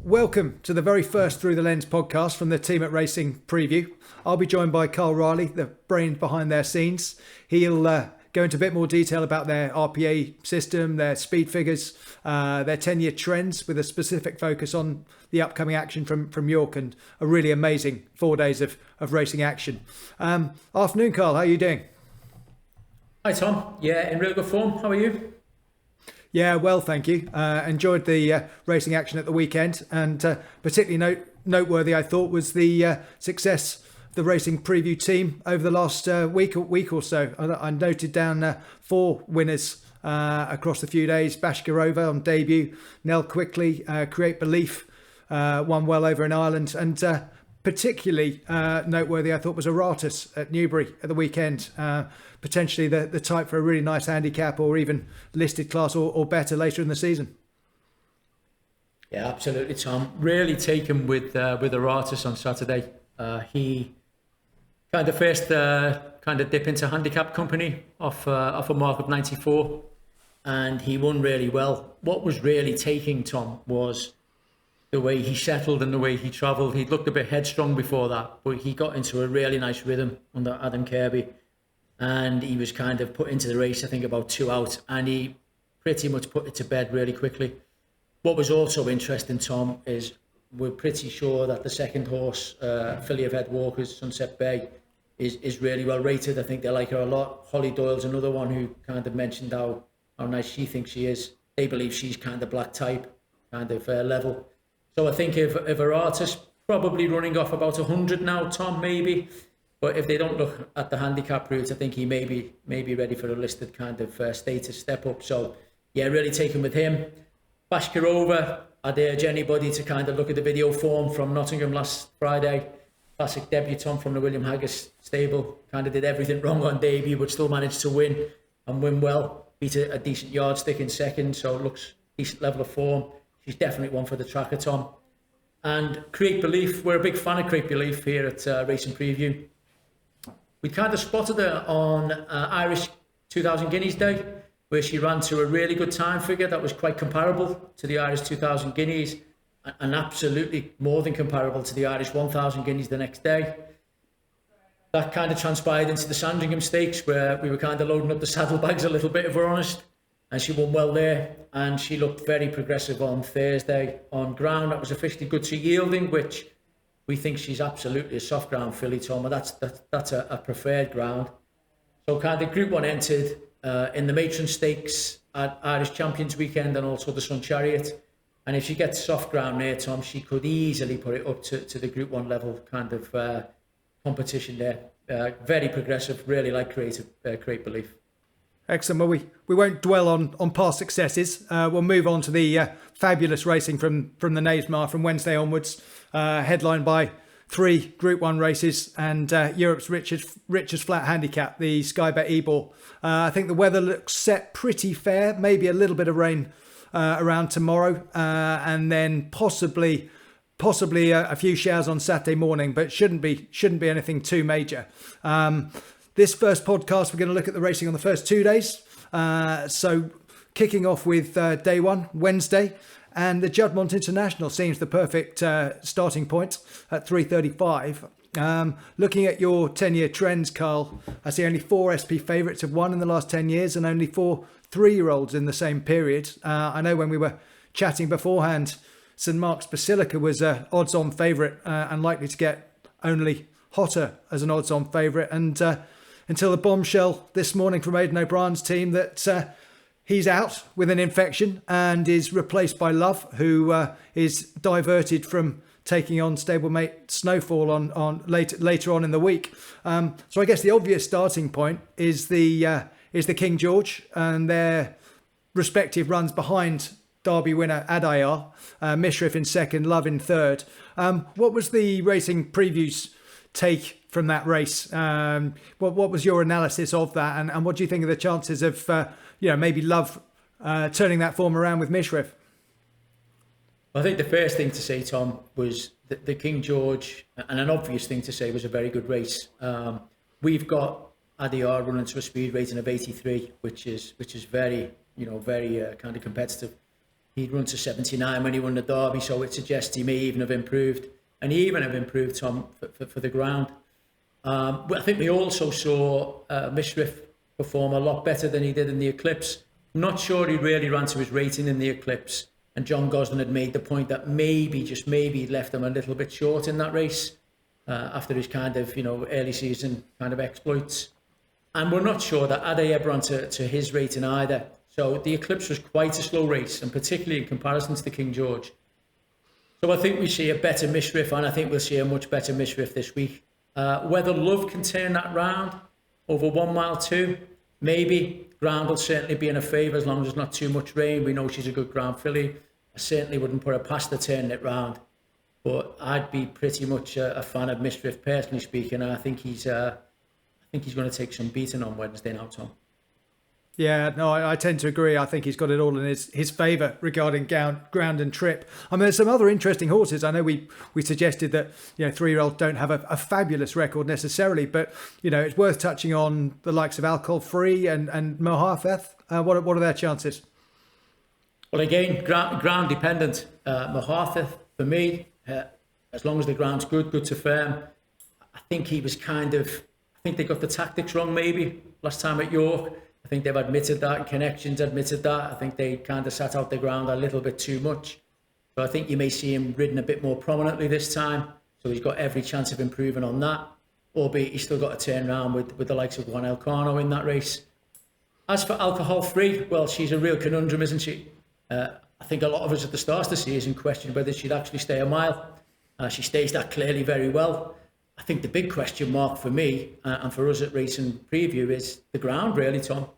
Welcome to the very first Through the Lens podcast from the team at Racing Preview. I'll be joined by Karl, the brain behind their scenes. He'll go into a bit more detail about their RPA system, their speed figures, their 10-year trends with a specific focus on the upcoming action from York and a really amazing 4 days of racing action. Afternoon, Karl. How are you doing? Hi, Tom. Yeah, in really good form. How are you? Yeah, well, thank you. Enjoyed the racing action at the weekend, and particularly noteworthy, I thought, was the success of the Racing Preview team over the last week or so. I noted down 4 winners across the few days. Voltigeur on debut, Nell Quickly, Create Belief, won well over in Ireland, and particularly noteworthy, I thought, was Aratus at Newbury at the weekend. Potentially the type for a really nice handicap or even listed class or better later in the season. Yeah, absolutely, Tom. Really taken with Aratus on Saturday. He kind of first dip into handicap company off a mark of 94, and he won really well. What was really taking Tom was the way he settled and the way he travelled. He'd looked a bit headstrong before that, but he got into a really nice rhythm under Adam Kirby. And he was kind of put into the race, I think, about 2 out, and he pretty much put it to bed really quickly. What was also interesting, Tom, is we're pretty sure that the second horse, filly of Ed Walker's, Sunset Bay, is really well rated. I think they like her a lot. Holly Doyle's another one who kind of mentioned how nice she thinks she is. They believe she's kind of black type, kind of level. So I think if Aratus probably running off about 100 now, Tom, maybe. But if they don't look at the handicap route, I think he may be ready for a listed kind of status step up. So, yeah, really taken with him. Voltigeur, I'd urge anybody to kind of look at the video form from Nottingham last Friday. Classic debutant from the William Haggis stable. Kind of did everything wrong on debut, but still managed to win and win well. Beat a decent yardstick in second, so it looks decent level of form. She's definitely one for the tracker, Tom. And Create Belief, we're a big fan of Create Belief here at Racing Preview. We kind of spotted her on Irish 2000 Guineas Day, where she ran to a really good time figure that was quite comparable to the Irish 2000 Guineas and absolutely more than comparable to the Irish 1000 Guineas the next day. That kind of transpired into the Sandringham Stakes, where we were kind of loading up the saddlebags a little bit, if we're honest, and she won well there, and she looked very progressive on Thursday on ground that was officially good to yielding, which we think she's absolutely a soft ground filly, Tom, and that's a preferred ground. So kind of Group 1 entered in the Matron Stakes at Irish Champions Weekend and also the Sun Chariot. And if she gets soft ground there, Tom, she could easily put it up to the Group 1 level kind of competition there. Very progressive, really like Create Belief. Excellent. Well, we won't dwell on past successes. We'll move on to the fabulous racing from the Knavesmire from Wednesday onwards, headlined by 3 Group 1 races and Europe's richest flat handicap, the Sky Bet Ebor. I think the weather looks set pretty fair, maybe a little bit of rain around tomorrow, and then possibly a few showers on Saturday morning, but shouldn't be anything too major. This first podcast, we're going to look at the racing on the first 2 days. So kicking off with day 1, Wednesday, and the Juddmonte International seems the perfect starting point at 3:35. Looking at your 10-year trends, Karl, I see only 4 SP favourites have won in the last 10 years and only 4 3-year-olds in the same period. I know when we were chatting beforehand, St Mark's Basilica was an odds-on favourite and likely to get only hotter as an odds-on favourite. And until the bombshell this morning from Aidan O'Brien's team that he's out with an infection and is replaced by Love, who is diverted from taking on stablemate Snowfall on later on in the week. So I guess the obvious starting point is the King George and their respective runs behind Derby winner Adayar, Mishriff in second, Love in third. What was the Racing Previews take from that race? What was your analysis of that, and what do you think of the chances of maybe Love turning that form around with Mishriff? I think the first thing to say, Tom, was that the King George, and an obvious thing to say, was a very good race. We've got ADR running to a speed rating of 83, which is very, very kind of competitive. He'd run to 79 when he won the Derby, so it suggests he may even have improved, and he even have improved, Tom, for the ground. But I think we also saw Mishriff perform a lot better than he did in the Eclipse. I'm not sure he really ran to his rating in the Eclipse, and John Gosling had made the point that maybe, just maybe, he'd left him a little bit short in that race after his kind of, early season kind of exploits. And we're not sure that Ade ever ran to his rating either. So the Eclipse was quite a slow race, and particularly in comparison to the King George. So I think we see a better Mishriff, and I think we'll see a much better Mishriff this week. Whether Love can turn that round over 1 mile 2, maybe. Ground will certainly be in her favour as long as there's not too much rain. We know she's a good ground filly. I certainly wouldn't put her past her turning it round. But I'd be pretty much a fan of Mishriff, personally speaking. And I think he's going to take some beating on Wednesday now, Tom. Yeah, no, I tend to agree. I think he's got it all in his favour regarding ground and trip. I mean, there's some other interesting horses. I know we suggested that 3-year-olds don't have a fabulous record necessarily, but it's worth touching on the likes of Alcohol Free and Mohafeth. What are their chances? Well, again, ground dependent. Mohafeth, for me, as long as the ground's good to firm. I think he was I think they got the tactics wrong maybe last time at York. I think they've admitted that, Connections admitted that. I think they kind of sat out the ground a little bit too much. So I think you may see him ridden a bit more prominently this time. So he's got every chance of improving on that. Albeit he's still got to turn around with the likes of Juan Elcano in that race. As for Alcohol Free, well, she's a real conundrum, isn't she? I think a lot of us at the start of the season questioned whether she'd actually stay a mile. She stays that clearly very well. I think the big question mark for me and for us at Racing Preview is the ground, really, Tom.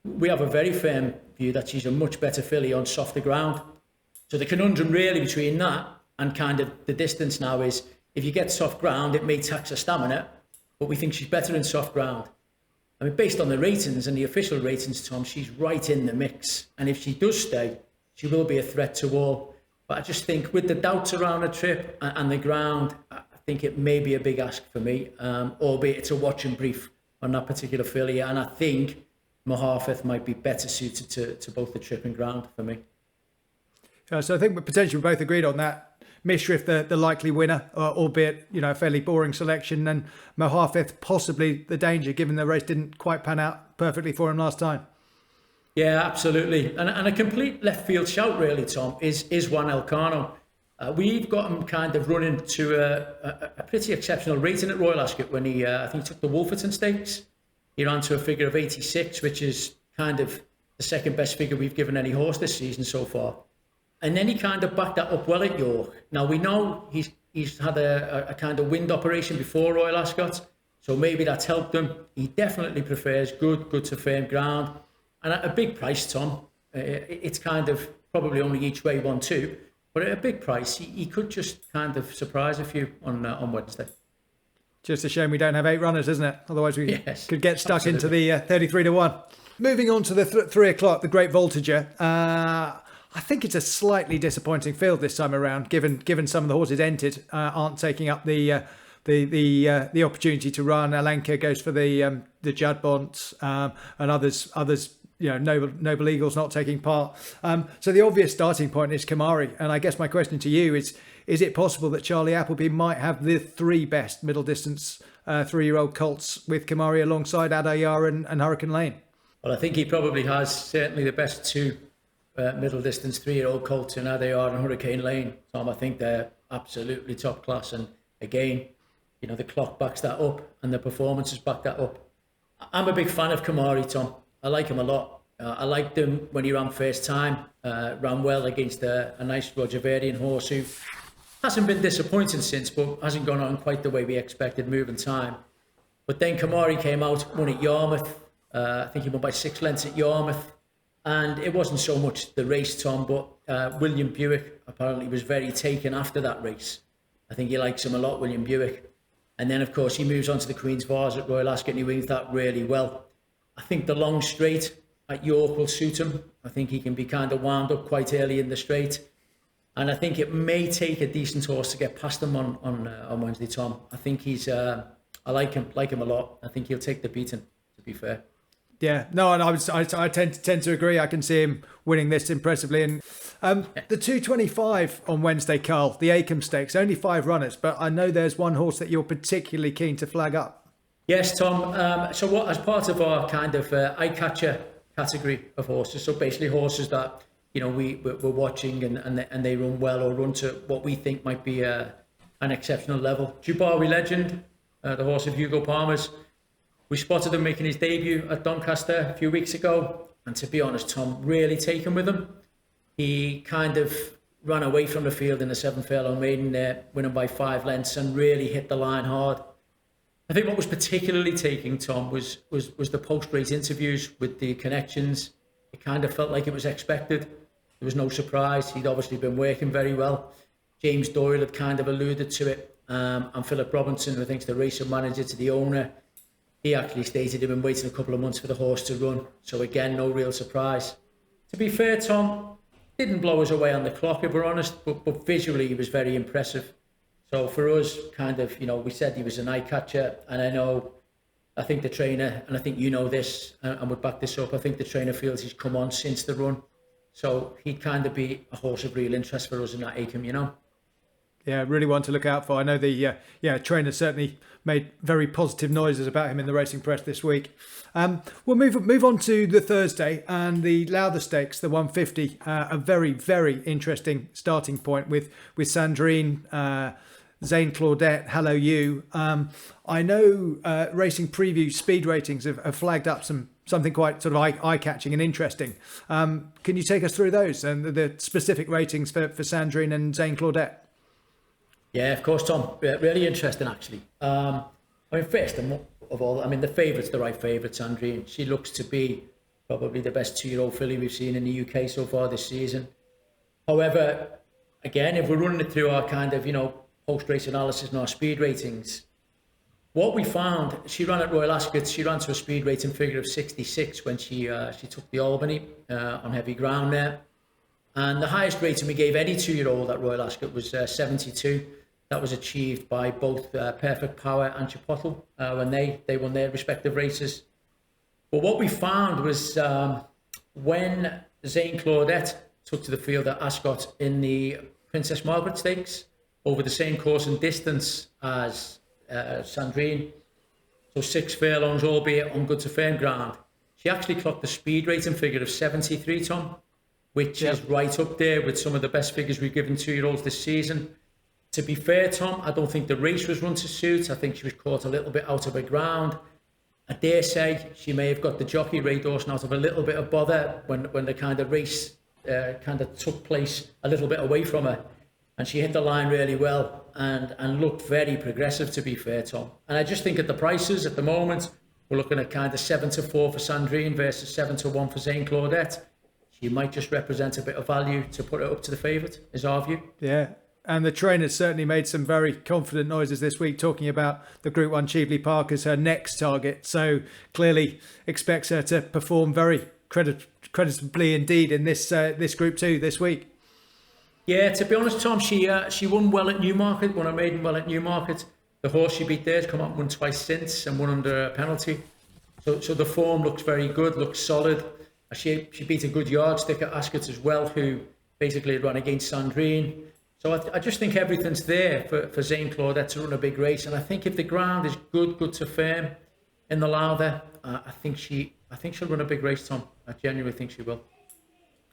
We have a very firm view that she's a much better filly on softer ground. So the conundrum really between that and kind of the distance now is if you get soft ground, it may tax her stamina, but we think she's better in soft ground. I mean, based on the ratings and the official ratings, Tom, she's right in the mix. And if she does stay, she will be a threat to all. But I just think with the doubts around the trip and the ground, I think it may be a big ask for me, albeit it's a watch and brief on that particular filly. And I think Mohafeth might be better suited to both the trip and ground for me. So I think potentially we're both agreed on that. Mishriff, the likely winner, albeit a fairly boring selection, and Mohafeth possibly the danger, given the race didn't quite pan out perfectly for him last time. Yeah, absolutely. And a complete left field shout, really, Tom, is Juan Elcano. We've got him kind of running to a pretty exceptional rating at Royal Ascot when he, I think he took the Wolferton Stakes. He ran to a figure of 86, which is kind of the second best figure we've given any horse this season so far. And then he kind of backed that up well at York. Now, we know he's had a kind of wind operation before Royal Ascot, so maybe that's helped him. He definitely prefers good to firm ground. And at a big price, Tom, it's kind of probably only each way 1-2, but at a big price, he could just kind of surprise a few on Wednesday. Just a shame we don't have 8 runners, isn't it? Otherwise we could get stuck into the 33-1. Moving on to the 3 o'clock, the Great Voltigeur. I think it's a slightly disappointing field this time around, given some of the horses entered aren't taking up the opportunity to run. Alenka goes for the Juddmonte, and others. Noble Eagle's not taking part. So the obvious starting point is Kemari, and I guess my question to you is it possible that Charlie Appleby might have the 3 best middle distance 3-year-old colts with Kemari alongside Adayar and Hurricane Lane? Well, I think he probably has certainly the best 2 middle distance 3-year-old colts in Adayar and Hurricane Lane. Tom, I think they're absolutely top class, and again, the clock backs that up and the performances back that up. I'm a big fan of Kemari, Tom. I like him a lot. I liked him when he ran first time, ran well against a nice Rogeverian horse who hasn't been disappointing since, but hasn't gone on quite the way we expected moving time. But then Kemari came out, won at Yarmouth. I think he won by 6 lengths at Yarmouth. And it wasn't so much the race, Tom, but William Buick apparently was very taken after that race. I think he likes him a lot, William Buick. And then, of course, he moves on to the Queen's Vase at Royal Ascot and he wins that really well. I think the long straight at York will suit him. I think he can be kind of wound up quite early in the straight. And I think it may take a decent horse to get past him on Wednesday, Tom. I think I like him a lot. I think he'll take the beating. be fair. Yeah, no, and I tend to agree. I can see him winning this impressively. And the 225 on Wednesday, Karl, the Acomb Stakes, only 5 runners, but I know there's one horse that you're particularly keen to flag up. Yes, Tom. So what, as part of our kind of eye-catcher category of horses, so basically horses that, you know, we're watching and they run well or run to what we think might be an exceptional level. Dubawi Legend, the horse of Hugo Palmer's, we spotted him making his debut at Doncaster a few weeks ago, and to be honest, Tom, really taken with him. He kind of ran away from the field in the 7th furlong maiden there, winning by 5 lengths, and really hit the line hard. I think what was particularly taking, Tom, was the post-race interviews with the connections. It kind of felt like it was expected. There was no surprise. He'd obviously been working very well. James Doyle had kind of alluded to it, and Philip Robinson, who I think is the racing manager to the owner, he actually stated he'd been waiting a couple of months for the horse to run. So again, no real surprise. To be fair, Tom, didn't blow us away on the clock, if we're honest, but visually he was very impressive. So for us, kind of, you know, we said he was an eye catcher, and I think the trainer, and I think you know this, and would back this up, I think the trainer feels he's come on since the run. So he'd kind of be a horse of real interest for us in that Acomb, you know. Yeah, really one to look out for. I know the trainer certainly made very positive noises about him in the racing press this week. We'll move on to the Thursday and the Lowther Stakes, the 150. A very, very interesting starting point with Sandrine, Zain, Claudette, Hello You. I know Racing Preview speed ratings have flagged up something quite sort of eye-catching and interesting. Can you take us through those and the specific ratings for Sandrine and Zain, Claudette? Yeah, of course, Tom. Really interesting, actually. I mean, first of all, I mean, the favourite's the right favourite, Sandrine. She looks to be probably the best 2-year-old filly we've seen in the UK so far this season. However, again, if we're running it through our kind of, you know, post-race analysis and our speed ratings, what we found, she ran at Royal Ascot, she ran to a speed rating figure of 66 when she took the Albany on heavy ground there. And the highest rating we gave any 2-year-old at Royal Ascot was 72. That was achieved by both Perfect Power and Chipotle when they won their respective races. But what we found was when Zain Claudette took to the field at Ascot in the Princess Margaret Stakes over the same course and distance as Sandrine, so 6 furlongs, albeit on good to firm ground, she actually clocked a speed rating figure of 73, Tom, which is right up there with some of the best figures we've given 2-year-olds this season. To be fair, Tom, I don't think the race was run to suit. I think she was caught a little bit out of her ground. I dare say she may have got the jockey, Ray Dawson, out of a little bit of bother when the kind of race kind of took place a little bit away from her. And she hit the line really well and looked very progressive, to be fair, Tom. And I just think at the prices at the moment, we're looking at kind of 7-4 for Sandrine versus 7-1 for Zain Claudette. She might just represent a bit of value to put it up to the favourite, is our view. Yeah. And the trainer certainly made some very confident noises this week, talking about the Group 1 Cheveley Park as her next target. So clearly expects her to perform very creditably indeed in this Group 2 this week. Yeah, to be honest, Tom, she won well at Newmarket, won her maiden well at Newmarket. The horse she beat there has come up and won twice since and won under a penalty. So the form looks very good, looks solid. She beat a good yardstick at Ascot as well, who basically ran against Sandrine. So I just think everything's there for Zain Claudette to run a big race. And I think if the ground is good to firm in the Lowther, I think she'll run a big race, Tom. I genuinely think she will.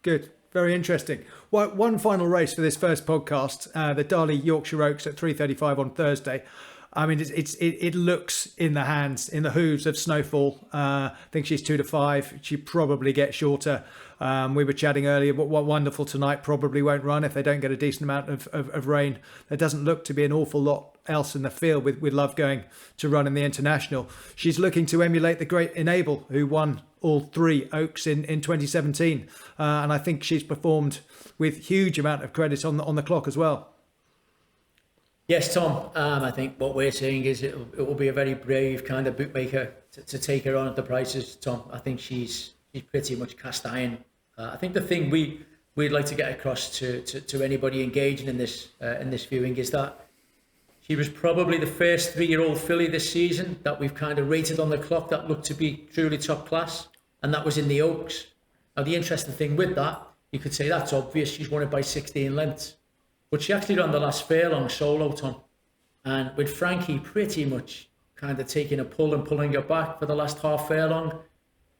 Good. Very interesting. Well, one final race for this first podcast, the Darley Yorkshire Oaks at 3:35 on Thursday. I mean, it looks in the hands, in the hooves of Snowfall. I think she's 2-5. She probably gets shorter. We were chatting earlier, but what wonderful tonight probably won't run if they don't get a decent amount of rain. There doesn't look to be an awful lot else in the field with Love going to run in the International. She's looking to emulate the great Enable, who won all 3 Oaks in 2017. And I think she's performed with huge amount of credit on the clock as well. Yes, Tom. I think what we're saying is it will be a very brave kind of bookmaker to take her on at the prices, Tom. I think she's pretty much cast iron. I think the thing we'd like to get across to anybody engaging in this viewing is that She was probably the first 3-year-old filly this season that we've kind of rated on the clock that looked to be truly top class, and that was in the Oaks. Now, the interesting thing with that, you could say that's obvious, she's won it by 16 lengths. But she actually ran the last furlong solo, Tom. And with Frankie pretty much kind of taking a pull and pulling her back for the last half furlong,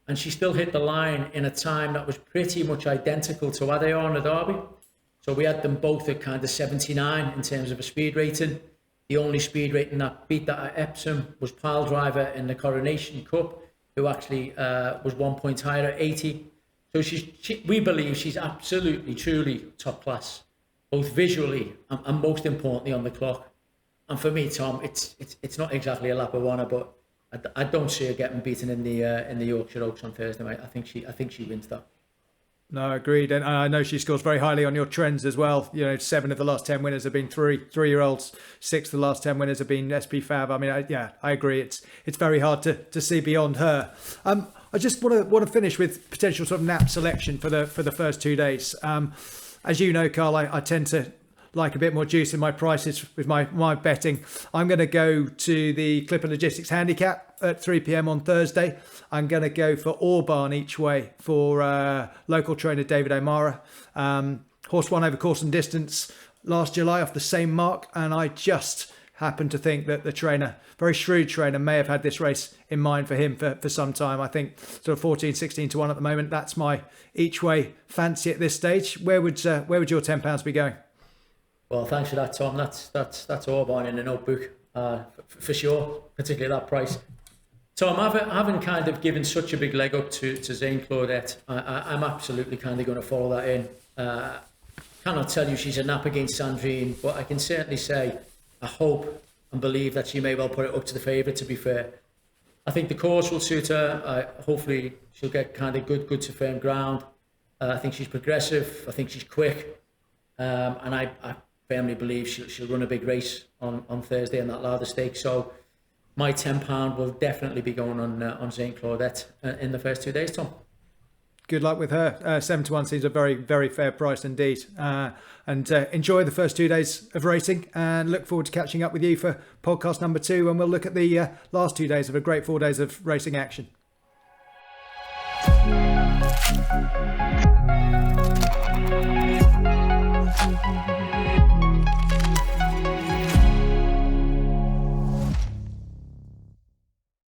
and she still hit the line in a time that was pretty much identical to what they are in the Derby. So we had them both at kind of 79 in terms of a speed rating. The only speed rating that beat that at Epsom was Pile Driver in the Coronation Cup, who actually was 1 point higher at 80. So we believe she's absolutely, truly top class, both visually and most importantly on the clock. And for me, Tom, it's not exactly a lap of honour, but I don't see her getting beaten in the Yorkshire Oaks on Thursday, mate. I think she wins that. No, agreed. And I know she scores very highly on your trends as well. 7 of the last 10 winners have been three-year-olds. 6 of the last 10 winners have been SP Fab. I mean, I agree. It's very hard to see beyond her. I just want to finish with potential sort of nap selection for the first 2 days. As you know, Karl, I tend to like a bit more juice in my prices with my betting. I'm going to go to the Clipper Logistics Handicap at 3 p.m. on Thursday. I'm going to go for Orbaan each way for local trainer David O'Mara. Horse won over course and distance last July off the same mark, and I just happen to think that the trainer, very shrewd trainer, may have had this race in mind for him for some time. I think sort of 14, 16 to 1 at the moment. That's my each way fancy at this stage. Where would your £10 be going? Well, thanks for that, Tom. That's Orbaan in the notebook for sure, particularly that price. Tom, having kind of given such a big leg up to Zain Claudette, I'm absolutely kind of going to follow that in. Cannot tell you she's a nap against Sandrine, but I can certainly say I hope and believe that she may well put it up to the favourite, to be fair. I think the course will suit her. Hopefully she'll get kind of good to firm ground. I think she's progressive. I think she's quick. And I firmly believe she'll run a big race on Thursday in that Lowther Stakes. So my £10 will definitely be going on Zain Claudette in the first 2 days, Tom. Good luck with her. 7 to 1 seems a very, very fair price indeed. And enjoy the first 2 days of racing, and look forward to catching up with you for podcast number 2, when we'll look at the last 2 days of a great 4 days of racing action.